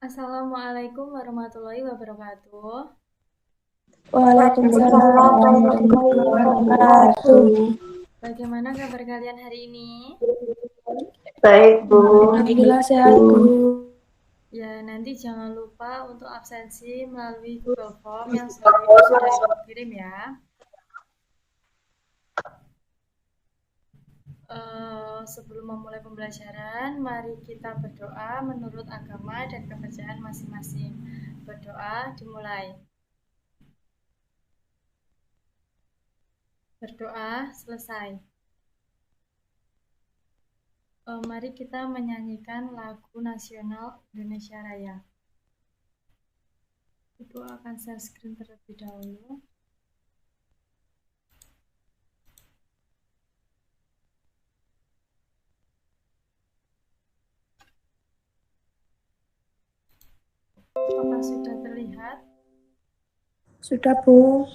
Assalamualaikum warahmatullahi wabarakatuh. Waalaikumsalam warahmatullahi wabarakatuh. Bagaimana kabar kalian hari ini? Baik, Bu. Alhamdulillah sehat, Bu. Ya, nanti jangan lupa untuk absensi melalui Google Form yang sudah Ibu kirim ya. Sebelum memulai pembelajaran, mari kita berdoa menurut agama dan kepercayaan masing-masing. Berdoa dimulai. Berdoa selesai. Mari kita menyanyikan lagu nasional Indonesia Raya. Ibu akan share screen terlebih dahulu. Apakah sudah terlihat? Sudah, Bu.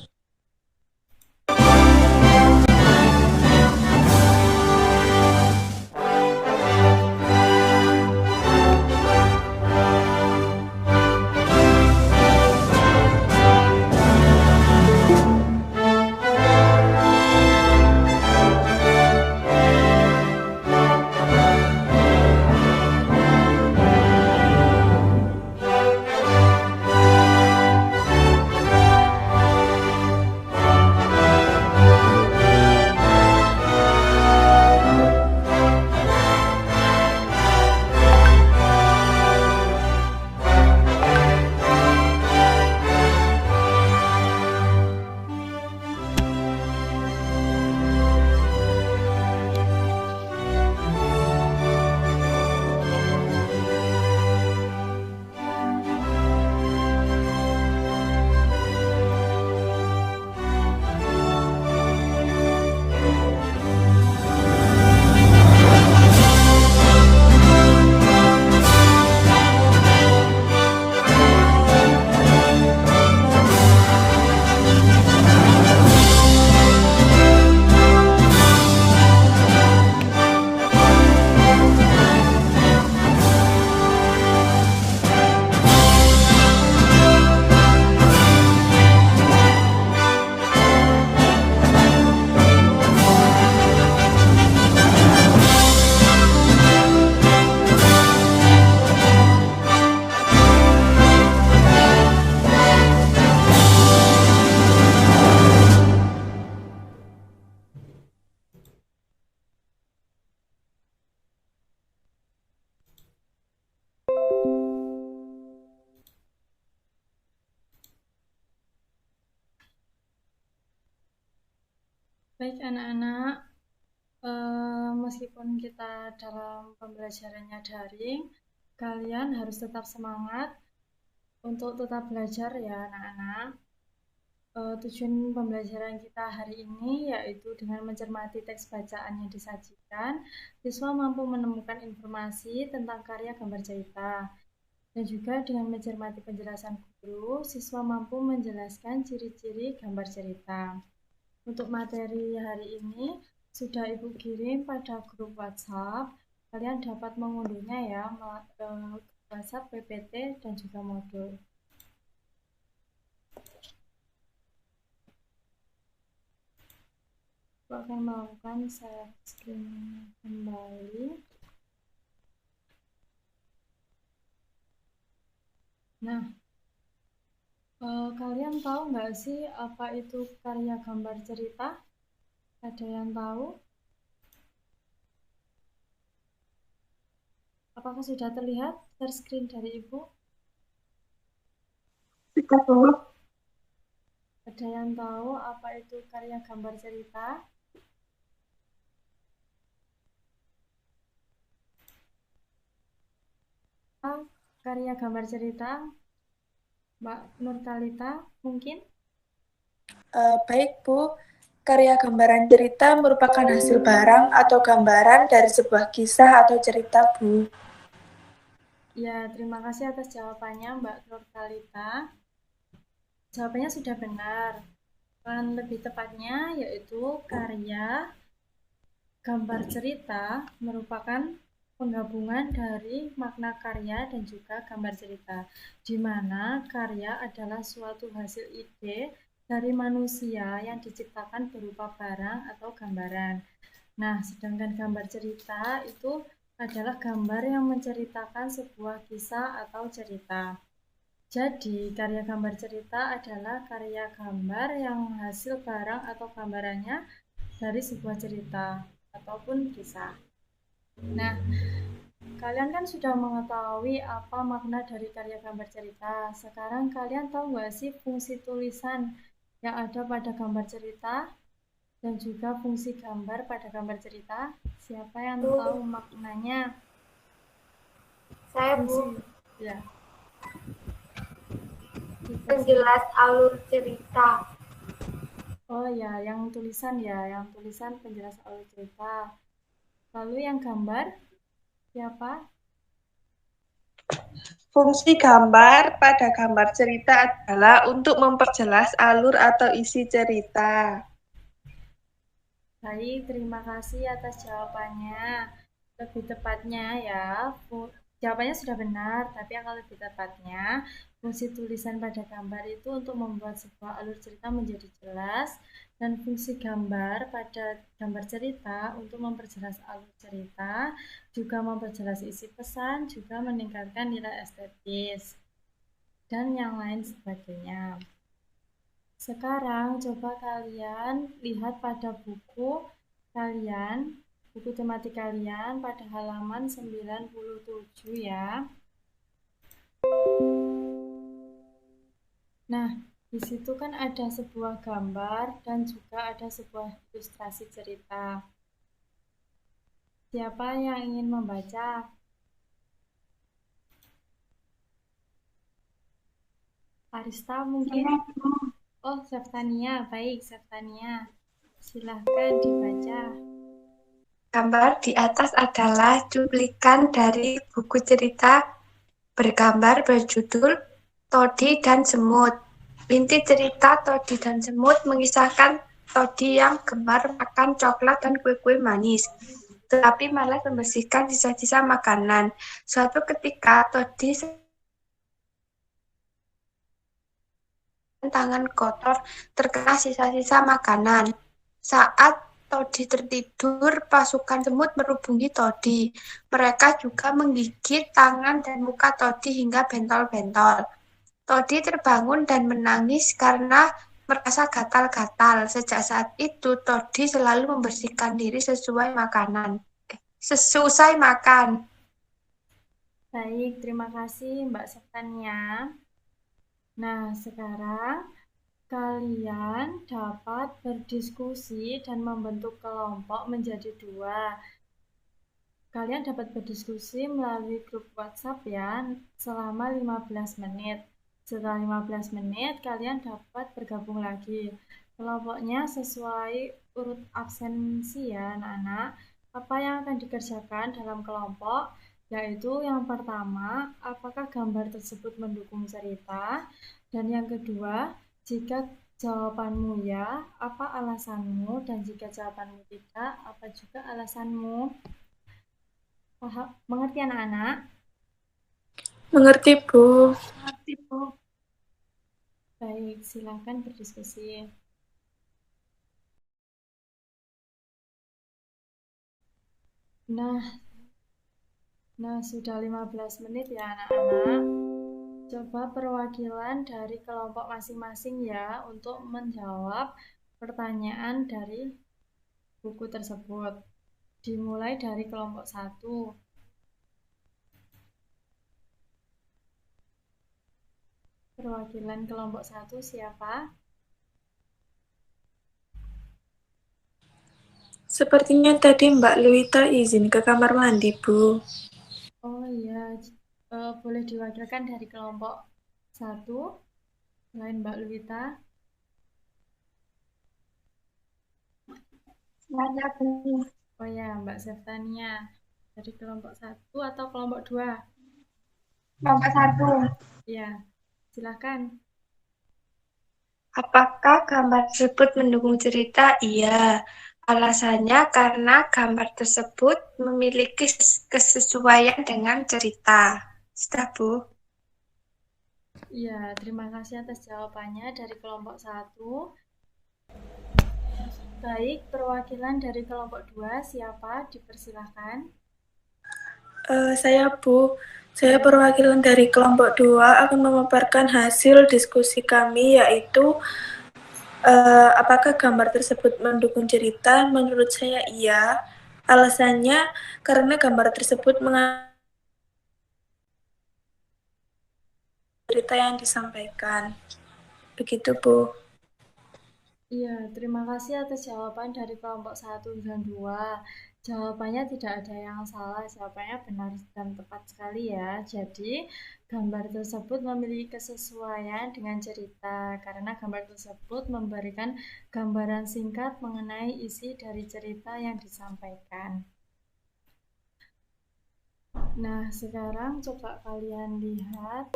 Baik anak-anak, meskipun kita dalam pembelajarannya daring, kalian harus tetap semangat untuk tetap belajar ya anak-anak. Tujuan pembelajaran kita hari ini yaitu dengan mencermati teks bacaan yang disajikan, siswa mampu menemukan informasi tentang karya gambar cerita. Dan juga dengan mencermati penjelasan guru, siswa mampu menjelaskan ciri-ciri gambar cerita. Untuk materi hari ini sudah Ibu kirim pada grup WhatsApp. Kalian dapat mengunduhnya ya melalui WhatsApp, PPT, dan juga modul. Aku akan melakukan share screen kembali. Nah, kalian tahu nggak sih apa itu karya gambar cerita? Ada yang tahu? Apakah sudah terlihat share screen dari Ibu? Sudah, Bu. Ada yang tahu apa itu karya gambar cerita? Karya gambar cerita, Mbak Nurtalita, mungkin? Baik, Bu. Karya gambaran cerita merupakan hasil barang atau gambaran dari sebuah kisah atau cerita, Bu. Ya, terima kasih atas jawabannya, Mbak Nurtalita. Jawabannya sudah benar. Lebih tepatnya yaitu karya gambar cerita merupakan penggabungan dari makna karya dan juga gambar cerita, di mana karya adalah suatu hasil ide dari manusia yang diciptakan berupa barang atau gambaran. Nah, sedangkan gambar cerita itu adalah gambar yang menceritakan sebuah kisah atau cerita. Jadi, karya gambar cerita adalah karya gambar yang hasil barang atau gambarannya dari sebuah cerita ataupun kisah. Nah, kalian kan sudah mengetahui apa makna dari karya gambar cerita. Sekarang kalian tahu nggak sih fungsi tulisan yang ada pada gambar cerita dan juga fungsi gambar pada gambar cerita? Siapa yang tahu maknanya? Saya, Bu. Fungsi, ya. Penjelas alur cerita. Oh ya, yang tulisan ya, yang tulisan penjelas alur cerita. Lalu yang gambar, siapa? Fungsi gambar pada gambar cerita adalah untuk memperjelas alur atau isi cerita. Baik, terima kasih atas jawabannya. Lebih tepatnya ya, jawabannya sudah benar, tapi akan lebih tepatnya, fungsi tulisan pada gambar itu untuk membuat sebuah alur cerita menjadi jelas, dan fungsi gambar pada gambar cerita untuk memperjelas alur cerita, juga memperjelas isi pesan, juga meningkatkan nilai estetis, dan yang lain sebagainya. Sekarang coba kalian lihat pada buku kalian, buku tematik kalian pada halaman 97 ya. Nah, di situ kan ada sebuah gambar dan juga ada sebuah ilustrasi cerita. Siapa yang ingin membaca? Arista mungkin? Oh, Seftania. Baik, Seftania. Silahkan dibaca. Gambar di atas adalah cuplikan dari buku cerita bergambar berjudul Todi dan Semut. Inti cerita Todi dan Semut mengisahkan Todi yang gemar makan coklat dan kue-kue manis, tetapi malas membersihkan sisa-sisa makanan. Suatu ketika Todi tangan kotor terkena sisa-sisa makanan. Saat Todi tertidur, pasukan semut merubungi Todi. Mereka juga menggigit tangan dan muka Todi hingga bentol-bentol. Todi terbangun dan menangis karena merasa gatal-gatal. Sejak saat itu, Todi selalu membersihkan diri sesuai sesusai makan. Baik, terima kasih Mbak Seftania. Nah, sekarang kalian dapat berdiskusi dan membentuk kelompok menjadi dua. Kalian dapat berdiskusi melalui grup WhatsApp ya, selama 15 menit. Setelah 15 menit, kalian dapat bergabung lagi. Kelompoknya sesuai urut absensi ya, anak-anak. Apa yang akan dikerjakan dalam kelompok? Yaitu yang pertama, apakah gambar tersebut mendukung cerita? Dan yang kedua, jika jawabanmu ya, apa alasanmu? Dan jika jawabanmu tidak, apa juga alasanmu? Paham? Mengerti anak-anak? Mengerti, Bu. Mengerti, Bu. Baik, silakan berdiskusi. Nah, sudah 15 menit ya anak-anak. Coba perwakilan dari kelompok masing-masing ya untuk menjawab pertanyaan dari buku tersebut. Dimulai dari kelompok 1. Perwakilan kelompok 1 siapa? Sepertinya tadi Mbak Luita izin ke kamar mandi, Bu. Oh iya, boleh diwakilkan dari kelompok 1 selain Mbak Luita. Saya, Bu. Oh ya, Mbak Seftania. Dari kelompok 1 atau kelompok 2? Kelompok 1. Ya, silakan. Apakah gambar tersebut mendukung cerita? Iya. Alasannya karena gambar tersebut memiliki kesesuaian dengan cerita. Sudah, Bu? Iya, terima kasih atas jawabannya dari kelompok 1. Baik, perwakilan dari kelompok 2 siapa? Dipersilahkan. Saya Bu, saya perwakilan dari kelompok 2 akan memaparkan hasil diskusi kami, yaitu apakah gambar tersebut mendukung cerita? Menurut saya iya. Alasannya karena gambar tersebut mengandung cerita yang disampaikan. Begitu, Bu. Iya, terima kasih atas jawaban dari kelompok 1 dan 2. Jawabannya tidak ada yang salah, jawabannya benar dan tepat sekali ya. Jadi, gambar tersebut memiliki kesesuaian dengan cerita karena gambar tersebut memberikan gambaran singkat mengenai isi dari cerita yang disampaikan. Nah, sekarang coba kalian lihat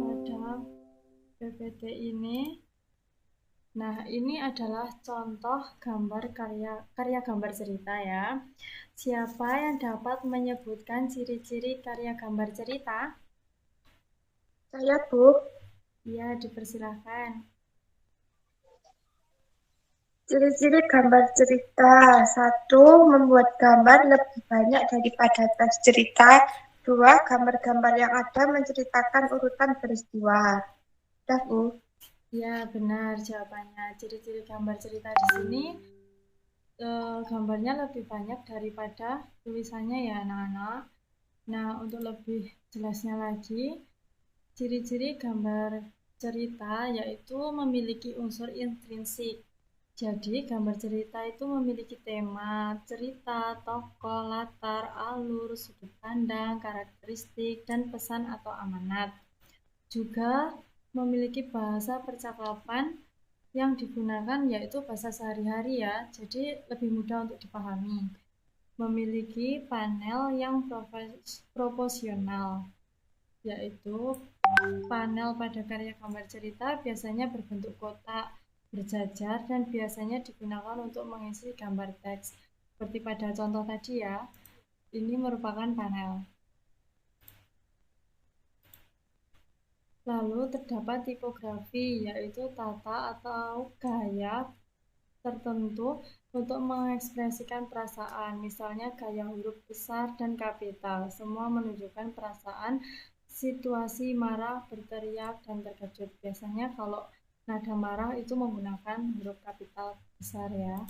pada PPT ini. Nah, ini adalah contoh gambar karya gambar cerita ya. Siapa yang dapat menyebutkan ciri-ciri karya gambar cerita? Saya, Bu. Ya, dipersilahkan. Ciri-ciri gambar cerita. 1. Membuat gambar lebih banyak daripada teks cerita. 2. Gambar-gambar yang ada menceritakan urutan peristiwa. Sudah, Bu? Ya, benar jawabannya. Ciri-ciri gambar cerita di sini gambarnya lebih banyak daripada tulisannya ya anak-anak. Nah, untuk lebih jelasnya lagi, ciri-ciri gambar cerita yaitu memiliki unsur intrinsik. Jadi, gambar cerita itu memiliki tema, cerita, tokoh, latar, alur, sudut pandang, karakteristik, dan pesan atau amanat. Juga memiliki bahasa percakapan yang digunakan yaitu bahasa sehari-hari ya, jadi lebih mudah untuk dipahami. Memiliki panel yang proporsional, yaitu panel pada karya gambar cerita biasanya berbentuk kotak, berjajar, dan biasanya digunakan untuk mengisi gambar teks. Seperti pada contoh tadi ya, ini merupakan panel. Lalu terdapat tipografi, yaitu tata atau gaya tertentu untuk mengekspresikan perasaan, misalnya gaya huruf besar dan kapital. Semua menunjukkan perasaan, situasi marah, berteriak, dan terkejut. Biasanya kalau nada marah itu menggunakan huruf kapital besar ya.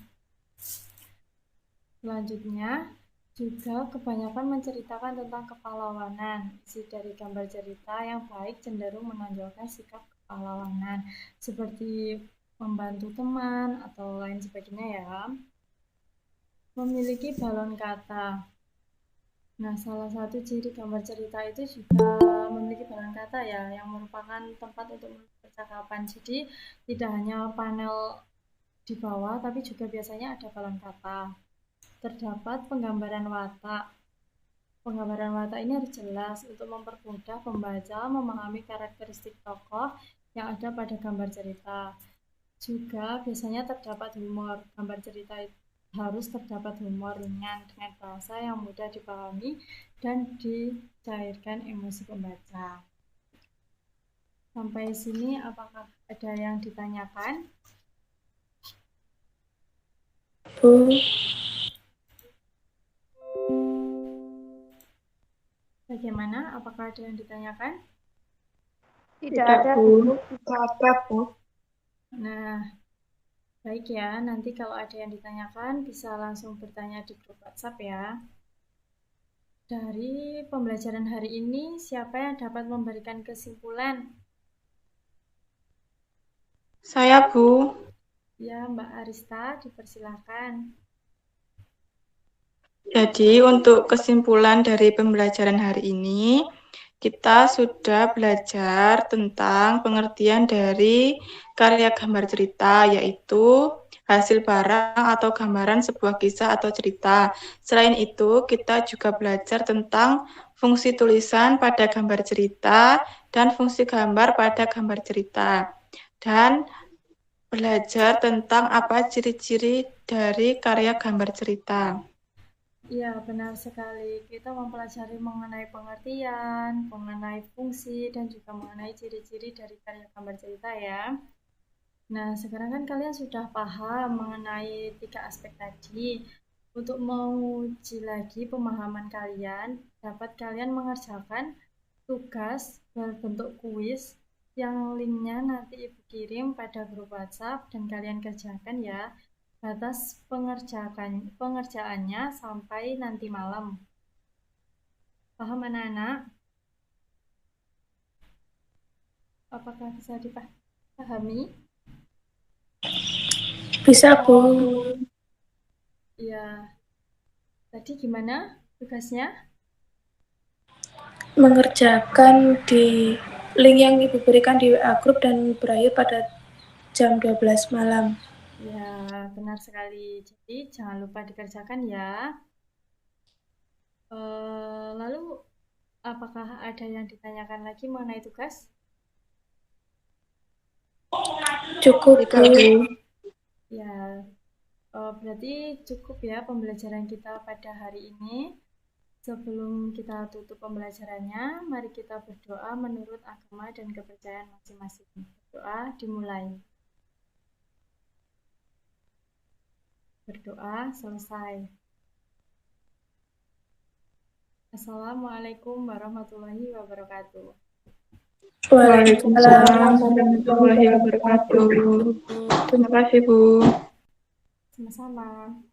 Selanjutnya, juga kebanyakan menceritakan tentang kepahlawanan. Isi dari gambar cerita yang baik cenderung menonjolkan sikap kepahlawanan, seperti membantu teman atau lain sebagainya ya. Memiliki balon kata. Nah, salah satu ciri gambar cerita itu juga memiliki balon kata ya, yang merupakan tempat untuk percakapan. Jadi, tidak hanya panel di bawah, tapi juga biasanya ada balon kata. Terdapat penggambaran watak. Penggambaran watak ini harus jelas untuk mempermudah pembaca memahami karakteristik tokoh yang ada pada gambar cerita. Juga biasanya terdapat humor. Gambar cerita harus terdapat humor ringan dengan bahasa yang mudah dipahami dan dicairkan emosi pembaca. Sampai sini apakah ada yang ditanyakan? Bu. Bagaimana? Apakah ada yang ditanyakan? Tidak ada, Bu. Tidak ada, Bu. Nah, baik ya. Nanti kalau ada yang ditanyakan bisa langsung bertanya di grup WhatsApp ya. Dari pembelajaran hari ini, siapa yang dapat memberikan kesimpulan? Saya, Bu. Ya, Mbak Arista, dipersilahkan. Jadi untuk kesimpulan dari pembelajaran hari ini, kita sudah belajar tentang pengertian dari karya gambar cerita, yaitu hasil barang atau gambaran sebuah kisah atau cerita. Selain itu, kita juga belajar tentang fungsi tulisan pada gambar cerita dan fungsi gambar pada gambar cerita. Dan belajar tentang apa ciri-ciri dari karya gambar cerita. Iya, benar sekali. Kita mempelajari mengenai pengertian, mengenai fungsi, dan juga mengenai ciri-ciri dari karya gambar cerita ya. Nah, sekarang kan kalian sudah paham mengenai 3 aspek tadi. Untuk menguji lagi pemahaman kalian, dapat kalian mengerjakan tugas berbentuk kuis yang linknya nanti Ibu kirim pada grup WhatsApp dan kalian kerjakan ya. Batas pengerjaannya sampai nanti malam. Paham anak-anak? Apakah bisa dipahami? Bisa, Bu. Ya. Tadi gimana tugasnya? Mengerjakan di link yang Ibu berikan di WA Group dan berakhir pada jam 12 malam. Ya, benar sekali. Jadi jangan lupa dikerjakan ya. Lalu apakah ada yang ditanyakan lagi mengenai tugas? Cukup, Tidak, Bu. Bu. Ya, berarti cukup ya pembelajaran kita pada hari ini. Sebelum kita tutup pembelajarannya, mari kita berdoa menurut agama dan kepercayaan masing-masing. Berdoa dimulai. Berdoa selesai. Assalamualaikum warahmatullahi wabarakatuh. Waalaikumsalam warahmatullahi wabarakatuh. Terima kasih, Bu. Sama-sama.